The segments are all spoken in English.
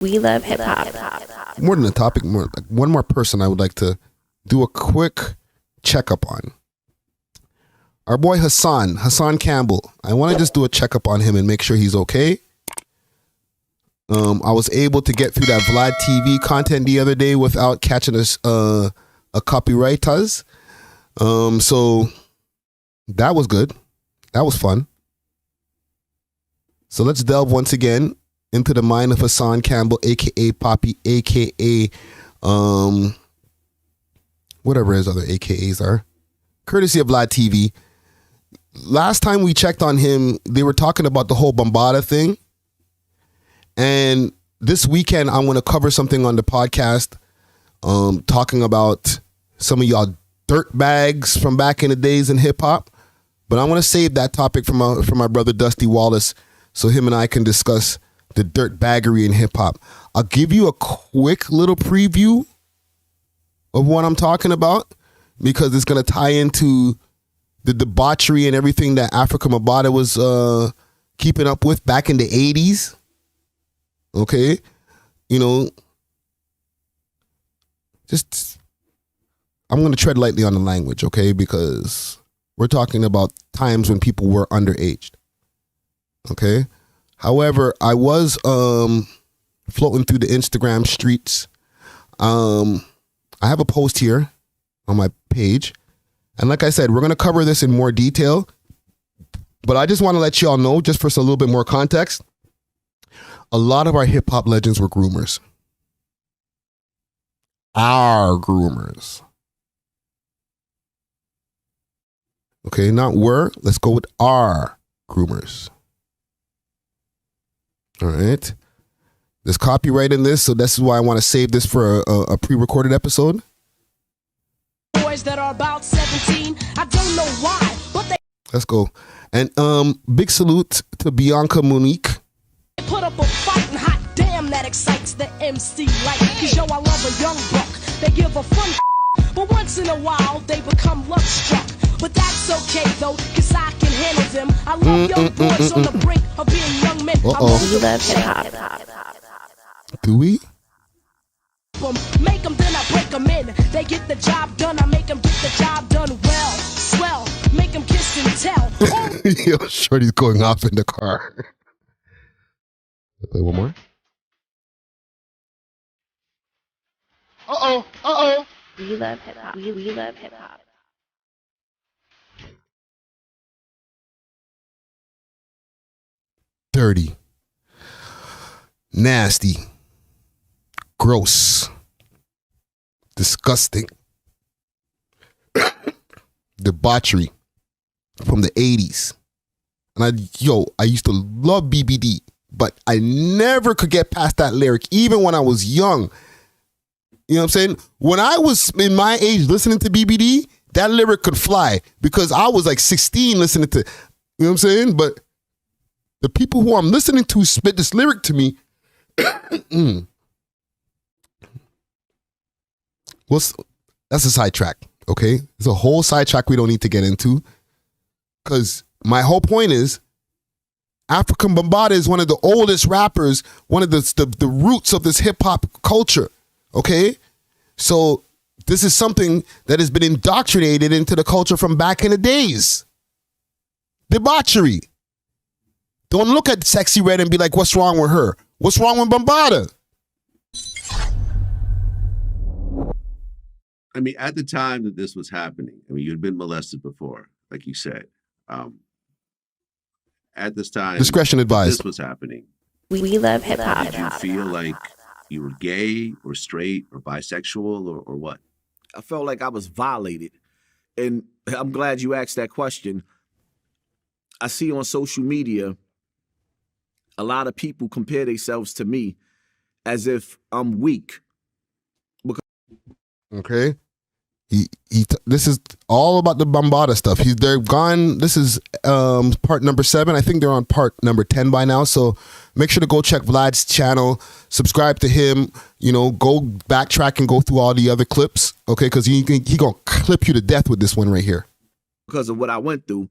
We love hip hop. More than a topic, more like one more person I would like to do a quick checkup on. Our boy Hassan Campbell. I want to just do a checkup on him and make sure he's okay. I was able to get through that Vlad TV content the other day without catching a copyright us. So that was good. That was fun. So let's delve once again into the mind of Hassan Campbell, aka Poppy, aka whatever his other AKAs are, courtesy of Vlad TV. Last time we checked on him, they were talking about the whole Bambaataa thing. And this weekend, I'm going to cover something on the podcast talking about some of y'all dirt bags from back in the days in hip hop. But I want to save that topic from my brother Dusty Wallace so him and I can discuss the dirt baggery in hip hop. I'll give you a quick little preview of what I'm talking about because it's going to tie into the debauchery and everything that Afrika Bambaataa was keeping up with back in the 80s. Okay? You know, just, I'm going to tread lightly on the language, okay? Because we're talking about times when people were underaged. Okay? However, I was floating through the Instagram streets. I have a post here on my page. And like I said, we're going to cover this in more detail. But I just want to let you all know, just for a little bit more context, a lot of our hip hop legends were groomers. Our groomers. Okay, not were. Let's go with our groomers. All right. There's copyright in this, so this is why I want to save this for a pre-recorded episode. Boys that are about 17, I don't know why, but they Let's go. And big salute to Bianca Monique. put up a fight and hot damn that excites the MC like. Cause yo, I love a young buck. They give a fun but once in a while they become love struck. But that's okay though, cause I can handle them. I love young boys on the brink of being young men. I We love hip hop. Do we? make them, then I break them in. They get the job done, I make them get the job done well. Swell, make them kiss and tell. Oh. Yo, Shorty's going off in the car. Play one more. Uh-oh. We love hip hop. We love hip hop. Dirty. Nasty. Gross. Disgusting. Debauchery from the 80s. And I used to love BBD, but I never could get past that lyric, even when I was young. You know what I'm saying? When I was in my age listening to BBD, that lyric could fly because I was like 16 listening to, you know what I'm saying? But the people who I'm listening to spit this lyric to me. That's a sidetrack, okay? It's a whole sidetrack we don't need to get into. Because my whole point is, Afrika Bambaataa is one of the oldest rappers, one of the roots of this hip hop culture, okay? So this is something that has been indoctrinated into the culture from back in the days. Debauchery. Don't look at Sexy Red and be like, what's wrong with her? What's wrong with Bambaataa? I mean, at the time that this was happening, I mean, you'd been molested before, like you said. At this time, discretion advised. This was happening. We love hip hop. Did you feel like you were gay or straight or bisexual or what? I felt like I was violated. And I'm glad you asked that question. I see on social media a lot of people compare themselves to me as if I'm weak. Okay. This is all about the Bambaataa stuff. They're gone. This is part number 7. I think they're on part number 10 by now. So make sure to go check Vlad's channel, subscribe to him, go backtrack and go through all the other clips. Okay. Cause he gonna clip you to death with this one right here. Because of what I went through.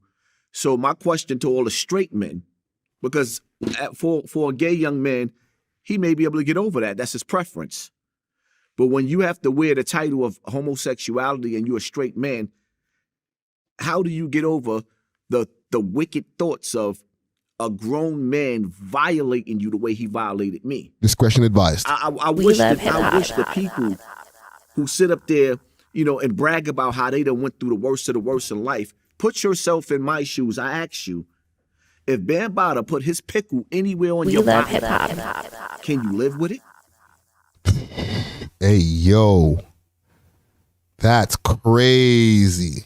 So my question to all the straight men, because for a gay young man, he may be able to get over that. That's his preference. But when you have to wear the title of homosexuality and you're a straight man, how do you get over the wicked thoughts of a grown man violating you the way he violated me? Discretion advised. I wish the people who sit up there, and brag about how they done went through the worst of the worst in life, put yourself in my shoes. I ask you, if Bambaataa put his pickle anywhere on your body, can you live with it? Hey, yo. That's crazy.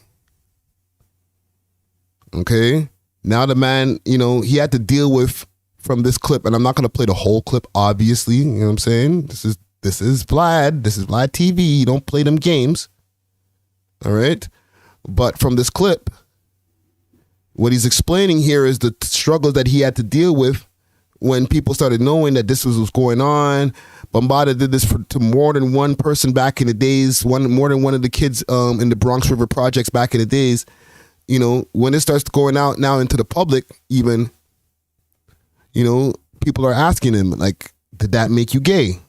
Okay? Now the man, he had to deal with from this clip, and I'm not going to play the whole clip, obviously. You know what I'm saying? This is Vlad. This is Vlad TV. You don't play them games. All right? But from this clip, what he's explaining here is the struggles that he had to deal with when people started knowing that this was what's going on. Bambaataa did this to more than one person back in the days, more than one of the kids in the Bronx River projects back in the days. When it starts going out now into the public, even, people are asking him, like, did that make you gay?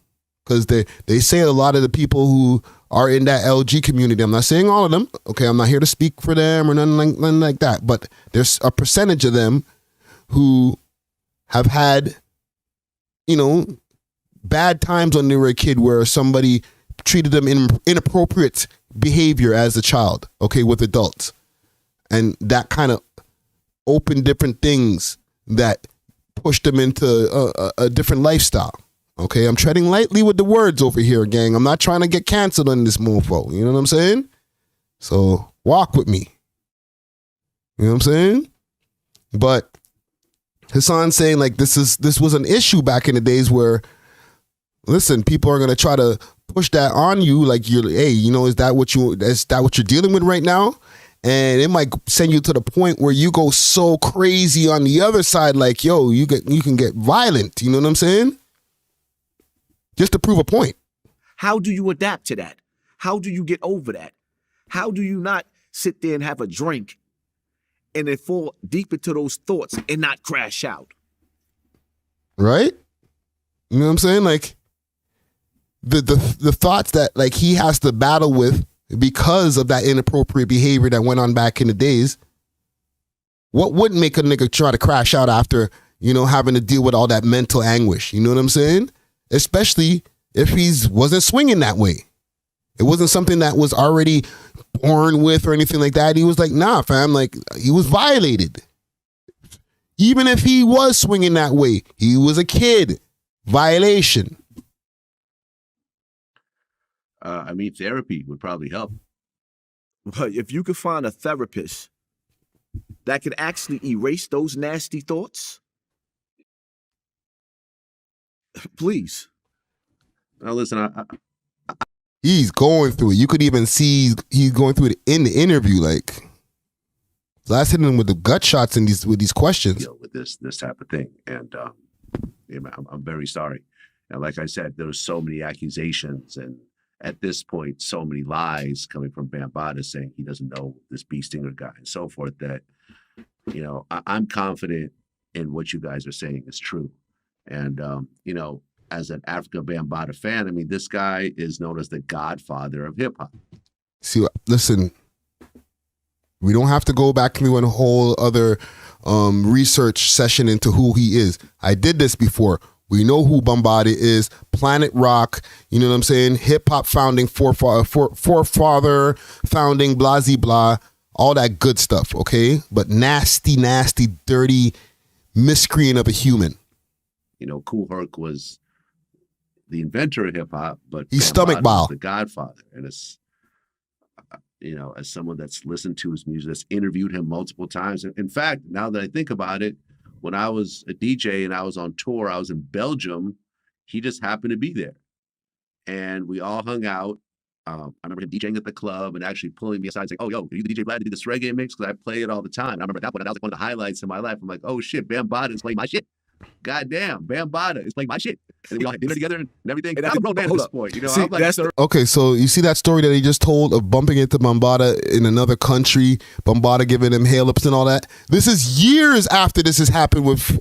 Because they say a lot of the people who are in that LG community, I'm not saying all of them, okay, I'm not here to speak for them or nothing like that, but there's a percentage of them who have had, bad times when they were a kid where somebody treated them in inappropriate behavior as a child, okay, with adults. And that kind of opened different things that pushed them into a different lifestyle. Okay, I'm treading lightly with the words over here, gang. I'm not trying to get canceled on this mofo. You know what I'm saying? So walk with me. You know what I'm saying? But Hassan's saying like this was an issue back in the days where, listen, people are gonna try to push that on you, like is that what you're dealing with right now? And it might send you to the point where you go so crazy on the other side, like, yo, you can get violent. You know what I'm saying? Just to prove a point. How do you adapt to that? How do you get over that? How do you not sit there and have a drink and then fall deep into those thoughts and not crash out? Right? You know what I'm saying? Like the thoughts that like he has to battle with because of that inappropriate behavior that went on back in the days. What wouldn't make a nigga try to crash out after, having to deal with all that mental anguish? You know what I'm saying? Especially if he wasn't swinging that way. It wasn't something that was already born with or anything like that. He was like, nah, fam, like he was violated. Even if he was swinging that way, he was a kid. Violation. Therapy would probably help. But if you could find a therapist that could actually erase those nasty thoughts, please. Now listen, he's going through it. You could even see he's going through it in the interview. Like, last hitting him with the gut shots and with these questions. With this type of thing, and I'm very sorry. And like I said, there were so many accusations, and at this point, so many lies coming from Bambaataa saying he doesn't know this bee stinger guy and so forth. That I'm confident in what you guys are saying is true. And, as an Afrika Bambaataa fan, this guy is known as the godfather of hip hop. See, listen, we don't have to go back to a whole other research session into who he is. I did this before. We know who Bambaataa is. Planet Rock, you know what I'm saying? Hip hop founding forefather, founding blah, blah, all that good stuff, okay? But nasty, dirty miscreant of a human. Kool Herc was the inventor of hip hop, but he's stomach bile, the godfather. And it's, as someone that's listened to his music, that's interviewed him multiple times. In fact, now that I think about it, when I was a DJ and I was on tour, I was in Belgium. He just happened to be there, and we all hung out. I remember him DJing at the club and actually pulling me aside saying, "Oh, yo, are you the DJ Vlad to do this reggae mix?" Because I play it all the time. And I remember that was like one of the highlights of my life. I'm like, "Oh shit, Bambaataa is playing my shit." Goddamn, Bambaataa is playing my shit. And we all had dinner together and everything. And I'm a grown man at this point. See, I'm like, okay, so you see that story that he just told of bumping into Bambaataa in another country, Bambaataa giving him hail-ups and all that? This is years after this has happened with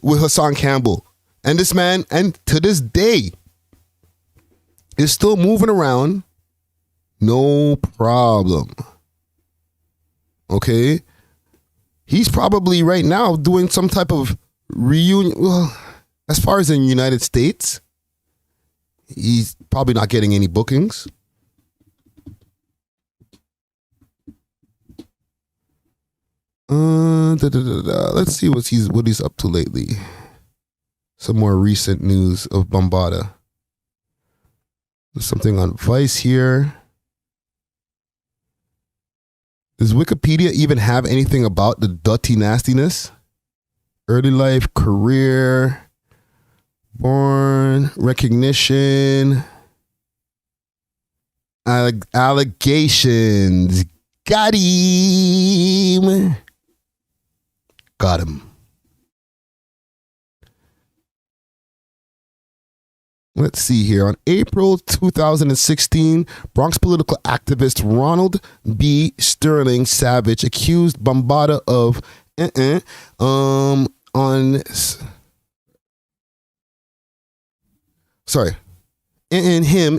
Hassan Campbell. And this man, and to this day, is still moving around. No problem. Okay? He's probably right now doing some type of reunion. Well, as far as in the United States, he's probably not getting any bookings. Let's see what he's up to lately. Some more recent news of Bambaataa. There's something on Vice here. Does Wikipedia even have anything about the dirty nastiness? Early life, career, born, recognition, allegations. Got him. Got him. Let's see here. On April 2016, Bronx political activist Ronald B. Sterling Savage accused Bambaataa of him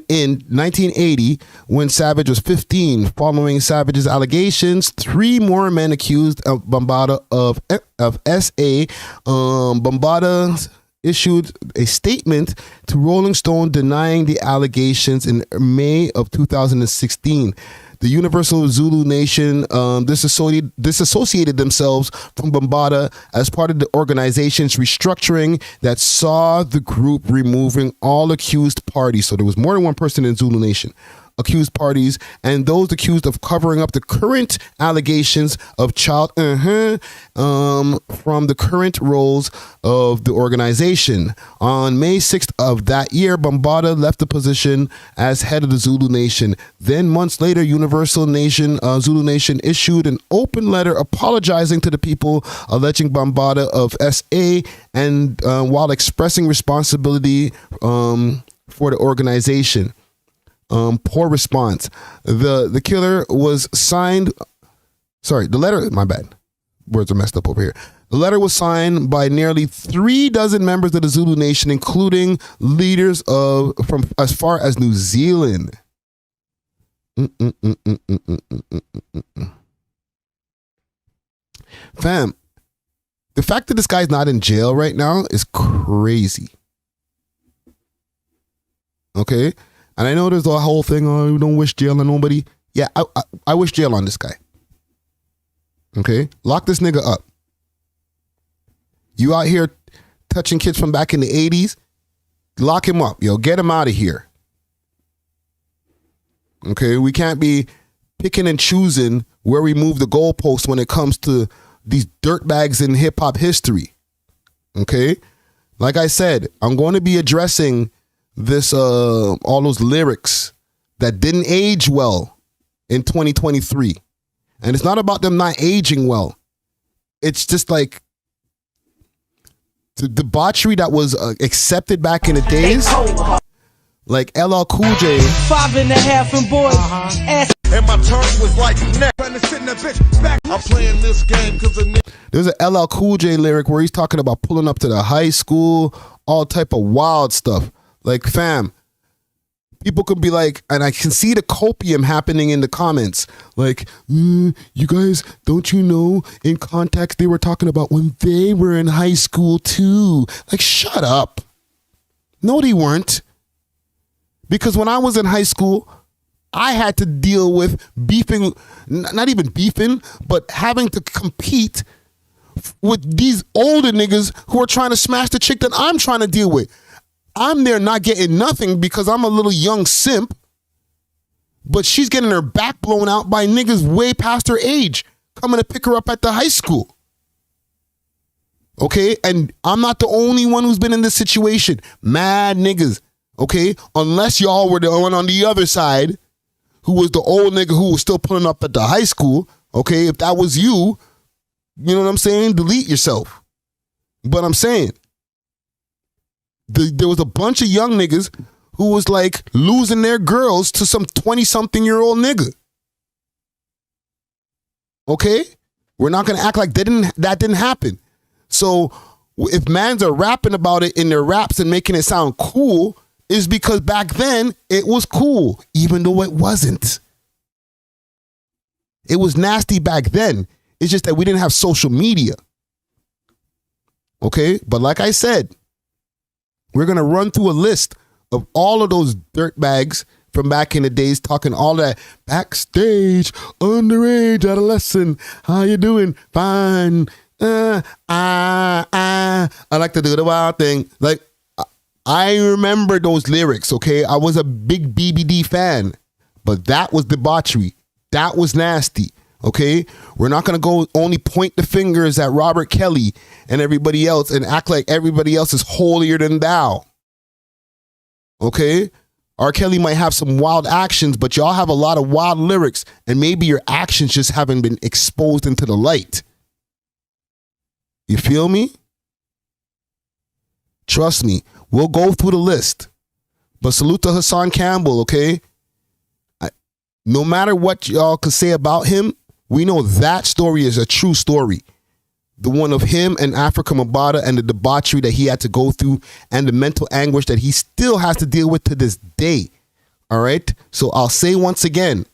in 1980 when Savage was 15. Following Savage's allegations, 3 more men accused of Bambaataa of SA. Bambaataa issued a statement to Rolling Stone denying the allegations in May of 2016. The Universal Zulu Nation disassociated themselves from Bambaataa as part of the organization's restructuring that saw the group removing all accused parties. So there was more than one person in Zulu Nation. Accused parties and those accused of covering up the current allegations of child from the current roles of the organization. On May 6th of that year, Bambaataa left the position as head of the Zulu Nation. Then months later, Universal Nation, Zulu Nation issued an open letter apologizing to the people alleging Bambaataa of SA and while expressing responsibility for the organization. Poor response. The killer was signed. Sorry, the letter. My bad. Words are messed up over here. The letter was signed by nearly 3 dozen members of the Zulu Nation, including leaders from as far as New Zealand. Fam, the fact that this guy's not in jail right now is crazy. Okay. And I know there's a whole thing on we don't wish jail on nobody. Yeah, I wish jail on this guy. Okay? Lock this nigga up. You out here touching kids from back in the 80s? Lock him up, yo. Get him out of here. Okay? We can't be picking and choosing where we move the goalposts when it comes to these dirtbags in hip-hop history. Okay? Like I said, I'm going to be addressing this all those lyrics that didn't age well in 2023. And it's not about them not aging well. It's just like the debauchery that was accepted back in the days. Like LL Cool J. 5.5 and boys. And my turn was like neck. I'm playing this game because of There's an LL Cool J lyric where he's talking about pulling up to the high school, all type of wild stuff. Like, fam, people could be like, and I can see the copium happening in the comments. Like, you guys, don't you know, in context, they were talking about when they were in high school too. Like, shut up. No, they weren't. Because when I was in high school, I had to deal with beefing, not even beefing, but having to compete with these older niggas who are trying to smash the chick that I'm trying to deal with. I'm there not getting nothing because I'm a little young simp, but she's getting her back blown out by niggas way past her age coming to pick her up at the high school. Okay? And I'm not the only one who's been in this situation. Mad niggas. Okay? Unless y'all were the one on the other side who was the old nigga who was still pulling up at the high school. Okay? If that was you, you know what I'm saying? Delete yourself. But I'm saying, there was a bunch of young niggas who was like losing their girls to some 20-something-year-old nigga. Okay? We're not going to act like that didn't happen. So if mans are rapping about it in their raps and making it sound cool, is because back then it was cool, even though it wasn't. It was nasty back then. It's just that we didn't have social media. Okay? But like I said, we're going to run through a list of all of those dirtbags from back in the days, talking all that backstage, underage, adolescent, how you doing? Fine. I like to do the wild thing. Like, I remember those lyrics, okay? I was a big BBD fan, but that was debauchery. That was nasty, okay? We're not going to go only point the fingers at Robert Kelly and everybody else and act like everybody else is holier than thou, okay? R. Kelly might have some wild actions, but y'all have a lot of wild lyrics, and maybe your actions just haven't been exposed into the light. You feel me? Trust me, we'll go through the list. But salute to Hassan Campbell, okay? No matter what y'all could say about him, we know that story is a true story. The one of him and Afrika Bambaataa and the debauchery that he had to go through and the mental anguish that he still has to deal with to this day. All right? So I'll say once again,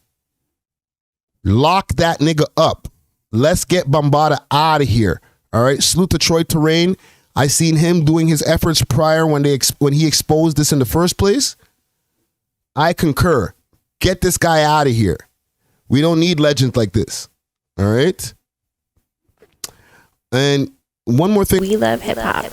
lock that nigga up. Let's get Bambaataa out of here. All right? Salute to Troy Terrain. I seen him doing his efforts prior when he exposed this in the first place. I concur. Get this guy out of here. We don't need legends like this. All right? And one more thing. We love hip hop.